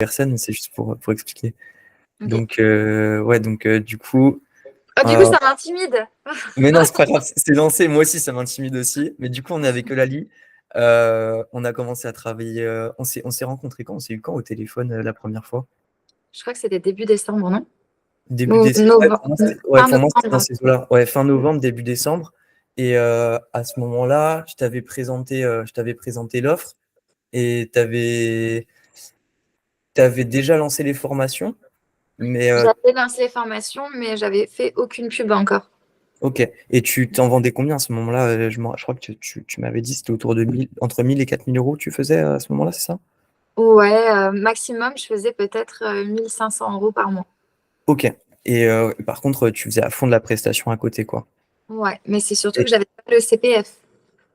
personne, c'est juste pour expliquer. Ok. Donc, du coup. Oh, du coup, ça m'intimide. Mais non, c'est pas grave, c'est lancé. Moi aussi, ça m'intimide aussi. Mais du coup, on est avec Eulalie. On a commencé à travailler. On s'est rencontrés quand? On s'est eu quand au téléphone la première fois? Je crois que c'était début décembre, non? Début Ou décembre. novembre. Fin Pour moi, c'était dans novembre. ces eaux-là. Ouais, fin novembre, début décembre. Et à ce moment-là, je t'avais présenté l'offre et t'avais déjà lancé les formations. Mais J'avais lancé les formations, mais j'avais fait aucune pub encore. ok. Et tu t'en vendais combien à ce moment-là? Je crois que tu m'avais dit c'était autour de entre 1000 et 4000 euros que tu faisais à ce moment-là, c'est ça? Ouais, maximum, je faisais peut-être 1 500 € par mois. Ok. Et par contre, tu faisais à fond de la prestation à côté, quoi. Ouais, mais c'est surtout que Et, j'avais pas le CPF.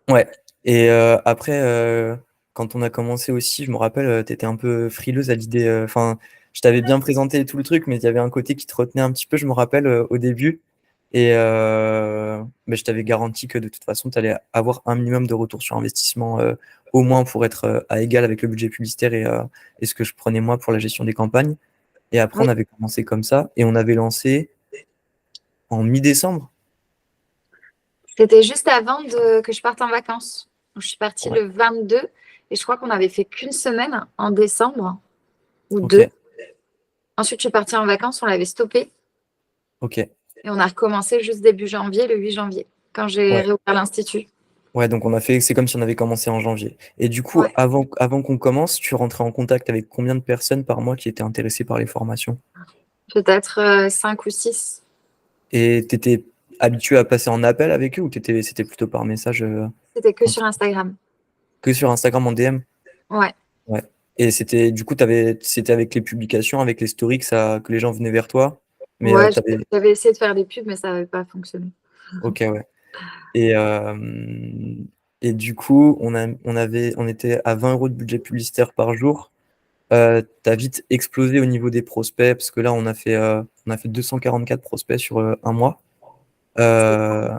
ouais. Et après, quand on a commencé aussi, je me rappelle, tu étais un peu frileuse à l'idée. Enfin, je t'avais bien présenté tout le truc, mais il y avait un côté qui te retenait un petit peu, je me rappelle, au début. Et je t'avais garanti que de toute façon, tu allais avoir un minimum de retour sur investissement, au moins pour être à égal avec le budget publicitaire et ce que je prenais moi pour la gestion des campagnes. Et après, Oui, on avait commencé comme ça et on avait lancé en mi-décembre. c'était juste avant que je parte en vacances. Donc, je suis partie Ouais, le 22 et je crois qu'on avait fait qu'une semaine en décembre ou ok, deux. Ensuite, je suis partie en vacances, on l'avait stoppé ok. et on a recommencé juste début janvier, le 8 janvier, quand j'ai Ouais. réouvert l'institut. Ouais, donc c'est comme si on avait commencé en janvier. Et du coup, Ouais, avant qu'on commence, tu rentrais en contact avec combien de personnes par mois qui étaient intéressées par les formations? peut-être 5 ou 6. Et tu étais habitué à passer en appel avec eux ou c'était plutôt par message C'était que sur Instagram. que sur Instagram en DM? Ouais. Ouais. Et du coup, c'était avec les publications, avec les stories que les gens venaient vers toi. Mais Ouais, j'avais essayé de faire des pubs, mais ça n'avait pas fonctionné. ok, ouais. Et, euh, et du coup, on était à 20 euros de budget publicitaire par jour. T'as vite explosé au niveau des prospects, parce que là, on a fait 244 prospects sur un mois. Euh,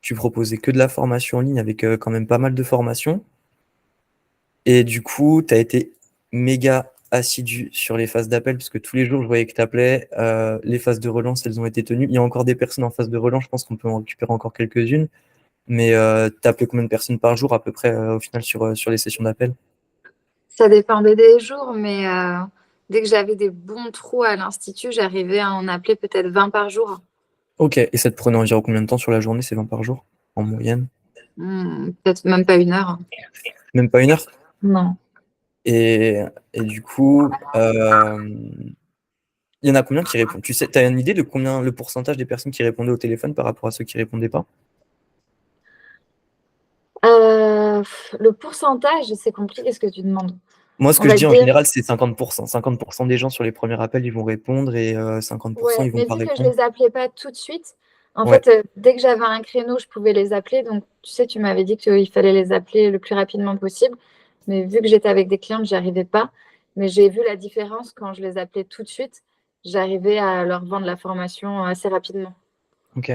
Tu proposais que de la formation en ligne avec quand même pas mal de formations. Et du coup, tu as été méga assidu sur les phases d'appel, parce que tous les jours, je voyais que tu appelais. Les phases de relance, elles ont été tenues. Il y a encore des personnes en phase de relance, je pense qu'on peut en récupérer encore quelques-unes. Mais tu appelé combien de personnes par jour à peu près au final sur les sessions d'appel? Ça dépendait des jours, mais dès que j'avais des bons trous à l'institut, j'arrivais à en appeler peut-être 20 par jour. Ok, et ça te prenait environ combien de temps sur la journée, c'est 20 par jour, en moyenne? Peut-être même pas 1 heure. Même pas une heure? Non. Et du coup, il y en a combien qui répondent? Tu sais, tu as une idée de combien le pourcentage des personnes qui répondaient au téléphone par rapport à ceux qui répondaient pas? Le pourcentage, c'est compliqué ce que tu demandes. Moi, ce On que je va dis en dire, général, c'est 50%. 50% des gens sur les premiers appels, ils vont répondre et 50%, ouais, ils vont mais pas vu que je répondre. les appelais pas tout de suite, en Ouais, fait, dès que j'avais un créneau, je pouvais les appeler. Donc, tu sais, tu m'avais dit qu'il fallait les appeler le plus rapidement possible. Mais vu que j'étais avec des clientes, j'y arrivais pas. Mais j'ai vu la différence quand je les appelais tout de suite. J'arrivais à leur vendre la formation assez rapidement. ok.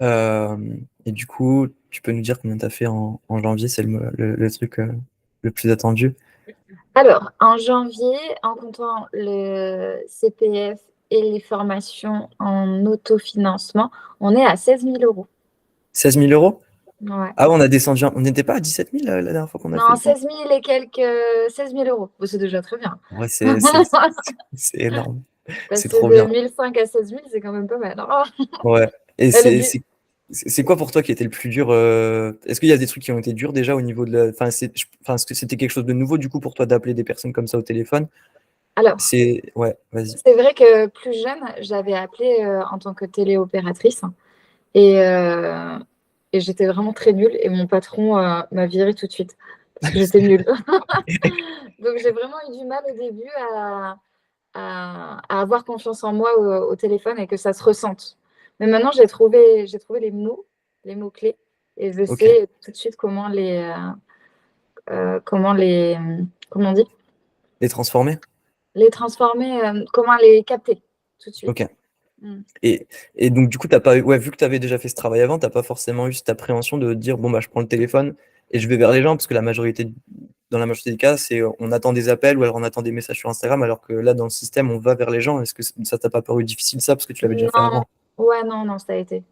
Et du coup, tu peux nous dire combien tu as fait en janvier? C'est le truc le plus attendu. Alors, en janvier, en comptant le CPF et les formations en autofinancement, on est à 16 000 €. 16 000 euros? Ouais. Ah, on a descendu. On n'était pas à 17 000 la dernière fois qu'on a fait Non, le point? 16 000 et quelques, 16 000 €. Bon, c'est déjà très bien. Ouais, c'est énorme. C'est Passer trop de bien. 1 500 à 16 000, c'est quand même pas mal, hein. Ouais. Et Et le but, c'est quoi pour toi qui était le plus dur? Est-ce qu'il y a des trucs qui ont été durs déjà au niveau de la. Enfin, est-ce que c'était quelque chose de nouveau du coup pour toi d'appeler des personnes comme ça au téléphone? alors, Ouais, vas-y. c'est vrai que plus jeune, j'avais appelé en tant que téléopératrice et, euh, et j'étais vraiment très nulle et mon patron m'a virée tout de suite parce que j'étais nulle. Donc j'ai vraiment eu du mal au début à avoir confiance en moi au téléphone et que ça se ressente. Mais maintenant, j'ai trouvé les mots-clés et je Ok. sais tout de suite comment les, comment on dit, Les transformer? les transformer, comment les capter tout de suite. Ok. Mm. Et, et donc, du coup, t'as pas eu, ouais, vu que tu avais déjà fait ce travail avant, t'as pas forcément eu cette appréhension de dire, bon, bah, je prends le téléphone et je vais vers les gens, parce que la majorité dans la majorité des cas, c'est on attend des appels ou alors on attend des messages sur Instagram, alors que là, dans le système, on va vers les gens. Est-ce que ça t'a pas paru difficile, ça, parce que tu l'avais déjà fait Non, avant? ouais, non, non, ça a été.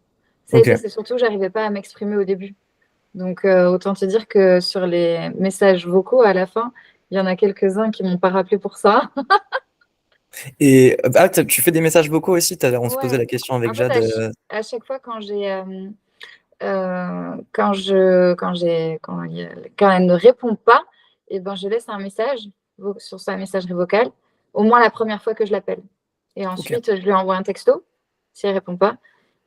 Ça a Ok. été, c'est surtout que j'arrivais pas à m'exprimer au début. Donc, autant te dire que sur les messages vocaux, à la fin, il y en a quelques-uns qui m'ont pas rappelé pour ça. Et tu fais des messages vocaux aussi? On se posait Ouais. la question avec En fait, Jade. à chaque fois quand quand elle ne répond pas, et ben, je laisse un message sur sa messagerie vocale, au moins la première fois que je l'appelle. Et Ok. ensuite, je lui envoie un texto si elle répond pas.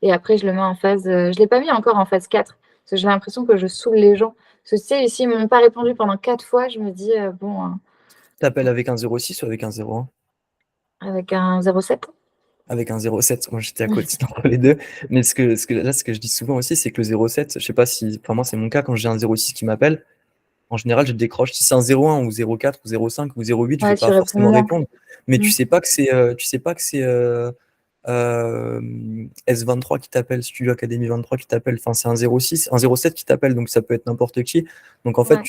Et après, je le mets en phase. Je l'ai pas mis encore en phase 4 parce que j'ai l'impression que je saoule les gens. Parce que tu sais, ici, ils m'ont pas répondu pendant 4 fois. Je me dis, bon, T'appelles avec un 06 ou avec un 01? avec un 07. Avec un 07. Moi, j'étais à côté entre les deux. Mais ce que je dis souvent aussi, c'est que le 07, je sais pas si, enfin, moi, c'est mon cas, quand j'ai un 06 qui m'appelle, en général, je décroche. Si c'est un 01 ou 04 ou 05 ou 08, je vais Ouais, tu pas réponds forcément moins. répondre. Mais Mm. tu sais pas que c'est euh, S23 qui t'appelle, Studio Academy 23 qui t'appelle. Enfin, c'est un 06, un 07 qui t'appelle, donc ça peut être n'importe qui. Donc en fait, Ouais,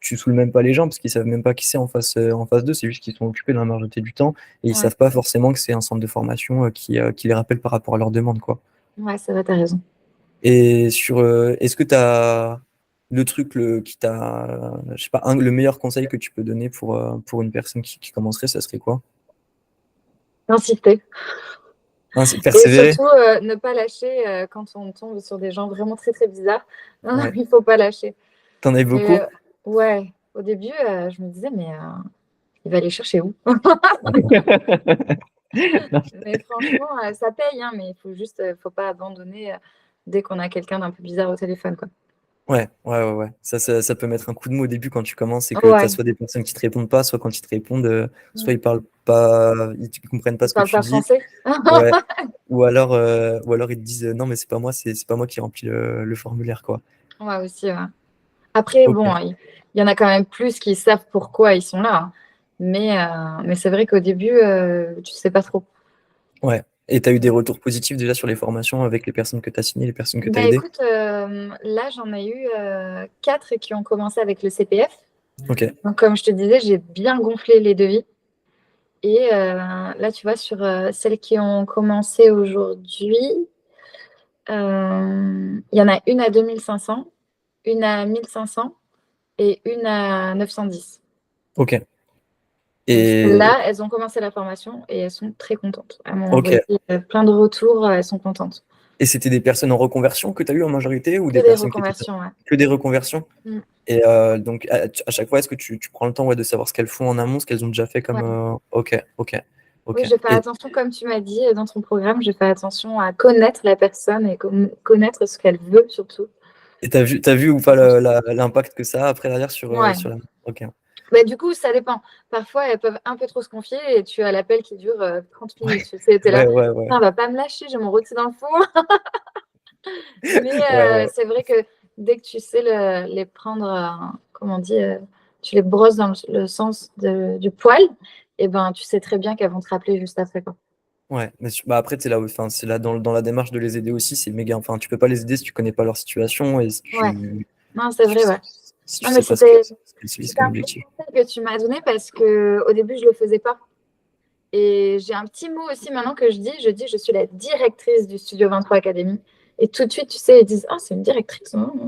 tu saoules même pas les gens parce qu'ils savent même pas qui c'est en face d'eux. C'est juste qu'ils sont occupés dans la majorité du temps et ils ouais, savent pas forcément que c'est un centre de formation qui les rappelle par rapport à leurs demandes, quoi. ouais, ça va, t'as raison. Et est-ce que tu as le truc qui t'a, je sais pas, le meilleur conseil que tu peux donner pour une personne qui commencerait, ça serait quoi? Insister. Hein, c'est Et persévérer? surtout, ne pas lâcher quand on tombe sur des gens vraiment très, très bizarres. Non, non, Ouais. il faut pas lâcher. T'en as eu Mais beaucoup? ouais, au début, je me disais, mais il va aller chercher où? Non. Mais franchement, ça paye, hein, mais il faut juste, faut pas abandonner dès qu'on a quelqu'un d'un peu bizarre au téléphone, quoi. Ouais. Ça peut mettre un coup de mou au début quand tu commences et que tu as Ouais, soit des personnes qui te répondent pas, soit quand ils te répondent, mm. soit ils parlent pas, ils comprennent pas Ils ce que parlent tu pas dis. français. Ouais. Ou alors ils te disent non, mais c'est pas moi qui remplis le formulaire, quoi. Ouais, aussi, ouais. Après, Ok. bon, il y en a quand même plus qui savent pourquoi ils sont là, hein. Mais c'est vrai qu'au début, tu sais pas trop. Ouais. Et tu as eu des retours positifs déjà sur les formations avec les personnes que tu as signées, les personnes que tu as Bah aidées? écoute, là j'en ai eu 4 qui ont commencé avec le CPF. Ok. Donc comme je te disais, j'ai bien gonflé les devis. Et là, tu vois, sur celles qui ont commencé aujourd'hui, il y en a une à 2 500, une à 1 500 et une à 910. Ok. Donc Et celles-là, elles ont commencé la formation et elles sont très contentes. Elles m'ont ok. envoyé plein de retours, elles sont contentes. Et c'était des personnes en reconversion que tu as eu en majorité ou Que des des personnes qui étaient reconversions, ouais. que des reconversions? Mm. Et donc à chaque fois, est-ce que tu prends le temps, ouais, de savoir ce qu'elles font en amont, ce qu'elles ont déjà fait comme Ouais. Oui, ok. je fais Et attention, comme tu m'as dit dans ton programme, je fais attention à connaître la personne et connaître ce qu'elle veut surtout. t'as vu ou pas l'impact que ça a après derrière Ouais. sur la. Ok. Bah, du coup, ça dépend. Parfois, elles peuvent un peu trop se confier et tu as l'appel qui dure 30 minutes. Tu sais, t'es là, Ouais. putain, va pas me lâcher, j'ai mon rôti dans le four. Mais Ouais. c'est vrai que dès que tu sais les prendre, comment on dit, tu les brosses dans le sens du poil, et ben, tu sais très bien qu'elles vont te rappeler juste après, quoi. Ouais, mais bah après, enfin, c'est là dans la démarche de les aider aussi, c'est méga. Enfin, tu peux pas les aider si tu connais pas leur situation et Ouais, non, c'est vrai, ouais. si tu Non, mais sais pas c'était ce qu'elles se visent c'était comme un bon objectif. conseil que tu m'as donné parce que au début, je le faisais pas. Et j'ai un petit mot aussi maintenant que je dis je suis la directrice du Studio 23 Academy. Et tout de suite, tu sais, ils disent, ah, c'est une directrice, hein, tu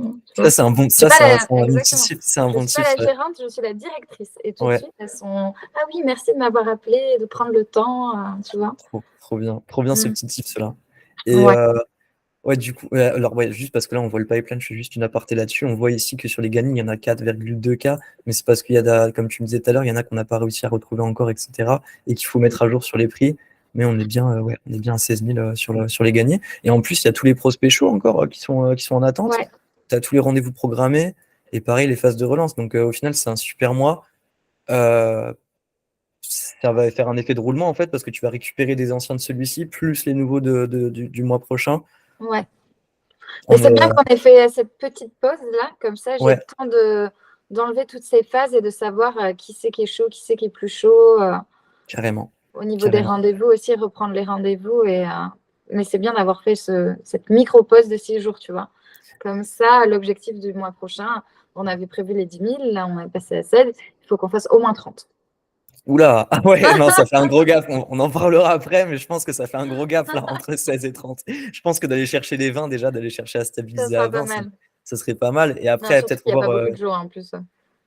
vois. Je suis Ça, pas la... c'est un bon petit Exactement. chiffre, c'est un Je bon suis pas chiffre. la gérante, je suis la directrice. Et tout de Ouais, suite, elles sont, ah oui, merci de m'avoir appelé, de prendre le temps, tu vois. trop bien ce Mm. petit tips là. Et Ouais, ouais, du coup, alors ouais, juste parce que là, on voit le pipeline, je fais juste une aparté là-dessus. On voit ici que sur les gagnants, il y en a 4,2K, mais c'est parce qu'il y a, comme tu me disais tout à l'heure, il y en a qu'on n'a pas réussi à retrouver encore, etc. Et qu'il faut mettre à jour sur les prix. Mais on est bien, ouais, on est bien à 16 000 sur les gagnés. Et en plus, il y a tous les prospects chauds encore qui sont en attente. ouais, Tu as tous les rendez-vous programmés. Et pareil, les phases de relance. Donc au final, c'est un super mois. Euh, Ça va faire un effet de roulement en fait, parce que tu vas récupérer des anciens de celui-ci, plus les nouveaux du mois prochain. ouais. Mais On c'est est, bien qu'on ait fait cette petite pause-là, comme ça, j'ai le ouais, temps d'enlever toutes ces phases et de savoir qui c'est qui est chaud, qui c'est qui est plus chaud. carrément. Au niveau des Carrément. rendez-vous aussi, reprendre les rendez-vous. Mais c'est bien d'avoir fait cette micro-pause de 6 jours, tu vois. Comme ça, l'objectif du mois prochain, On avait prévu les 10 000, là, on est passé à 16. Il faut qu'on fasse au moins 30. Oula, ah ouais, non, ça fait un gros gap. On en parlera après, mais je pense que ça fait un gros gap là entre 16 et 30. Je pense que d'aller chercher les 20, déjà, d'aller chercher à Ça stabiliser à sera pas 20, mal. ça serait pas mal. Et Non, après, surtout peut-être qu'il n'y a voir. pas beaucoup de jours en plus.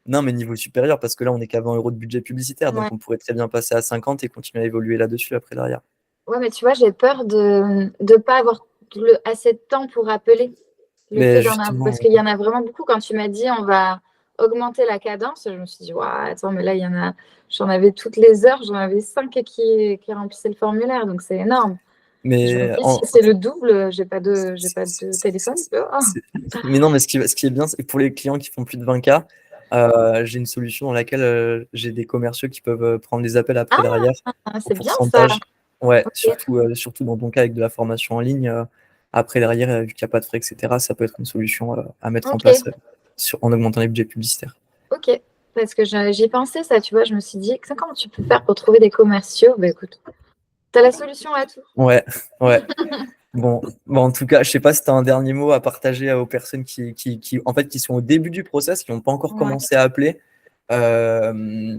Non, mais niveau supérieur, parce que là, on n'est qu'à 20 € de budget publicitaire, donc Ouais. on pourrait très bien passer à 50 et continuer à évoluer là-dessus après derrière. Ouais, mais tu vois, j'ai peur de ne pas avoir assez de temps pour appeler. Le fait Mais d'en avoir, justement, parce qu'il y en a vraiment beaucoup. Quand tu m'as dit on va augmenter la cadence, je me suis dit, ouah, attends, mais là, il y en a, j'en avais toutes les heures, j'en avais 5 qui remplissaient le formulaire, donc c'est énorme. Je me mais dis, si c'est le double, j'ai pas de téléphone. Tu vois. c'est- mais non, mais ce qui est bien, c'est que pour les clients qui font plus de 20K, j'ai une solution dans laquelle j'ai des commerciaux qui peuvent prendre les appels après derrière au C'est bien ça. pourcentage. Ouais, Ok. surtout dans ton cas avec de la formation en ligne, après derrière, vu qu'il n'y a pas de frais, etc., ça peut être une solution à mettre en place Ok. en augmentant les budgets publicitaires. Ok. Parce que j'y pensais ça, tu vois, je me suis dit, comment tu peux faire pour trouver des commerciaux? Bah écoute, tu as la solution à tout. Ouais, ouais. Bon, en tout cas, je sais pas si tu as un dernier mot à partager aux personnes en fait, qui sont au début du process, qui n'ont pas encore Ouais. commencé à appeler, euh,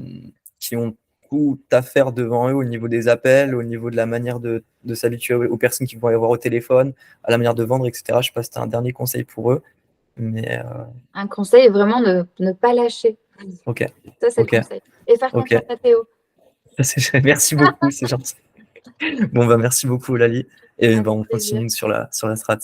qui ont tout à faire devant eux au niveau des appels, au niveau de la manière de s'habituer aux personnes qui vont y avoir au téléphone, à la manière de vendre, etc. Je sais pas si tu as un dernier conseil pour eux, mais Un conseil est vraiment de ne pas lâcher. ok, Ça, c'est le ok, conseil. Et faire ok. confiance à Théo. Merci beaucoup, c'est gentil. Bon, bah, merci beaucoup, Lali. Et bah, Avec on plaisir. continue sur la strat.